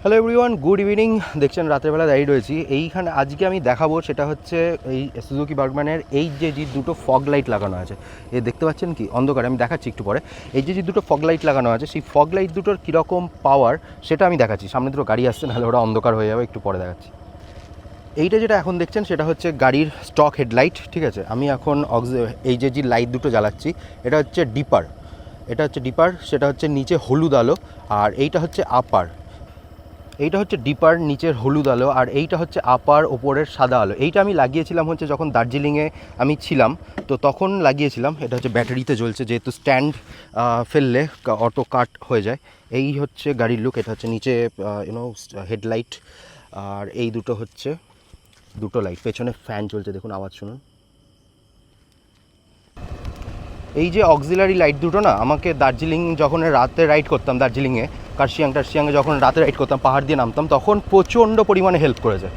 Hello everyone, good evening. দেখছেন রাতেরবেলা দাঁড়িয়ে রয়েছি এইখানে। আজকে আমি দেখাবো সেটা হচ্ছে এই সুজুকি বার্গম্যানের এই যে দুটো ফগ লাইট লাগানো আছে। এ দেখতে পাচ্ছেন কি অন্ধকারে, আমি দেখাচ্ছি একটু পরে। এই যে দুটো ফগ লাইট লাগানো আছে, সেই ফগ লাইট দুটোর কীরকম পাওয়ার সেটা আমি দেখাচ্ছি। সামনে দুটো গাড়ি আসছে, নাহলে ওরা অন্ধকার হয়ে যাবে, একটু পরে দেখাচ্ছি। এইটা যেটা এখন দেখছেন সেটা হচ্ছে গাড়ির স্টক হেডলাইট, ঠিক আছে। আমি এখন এই যে লাইট দুটো জ্বালাচ্ছি, এটা হচ্ছে ডিপার। সেটা হচ্ছে নিচে হলুদ আলো, আর এইটা হচ্ছে আপার। এইটা হচ্ছে ডিপার, নিচের হলুদ আলো, আর এইটা হচ্ছে আপার, ওপরের সাদা আলো। এইটা আমি লাগিয়েছিলাম হচ্ছে যখন দার্জিলিংয়ে আমি ছিলাম, তো তখন লাগিয়েছিলাম। এটা হচ্ছে ব্যাটারিতে জ্বলছে, যেহেতু স্ট্যান্ড ফেললে অটো কাট হয়ে যায়। এই হচ্ছে গাড়ির লুক। এটা হচ্ছে নিচে হেডলাইট, আর এই দুটো হচ্ছে দুটো লাইট। পেছনে ফ্যান চলছে, দেখুন, আওয়াজ শুনুন। এই যে অক্সিলারি লাইট দুটো না, আমাকে দার্জিলিং যখন রাতে রাইড করতাম, দার্জিলিংয়ে কার্শিয়াংয়ে যখন রাতে রাইড করতাম, পাহাড় দিয়ে নামতাম, তখন প্রচণ্ড পরিমাণে হেল্প করেছে।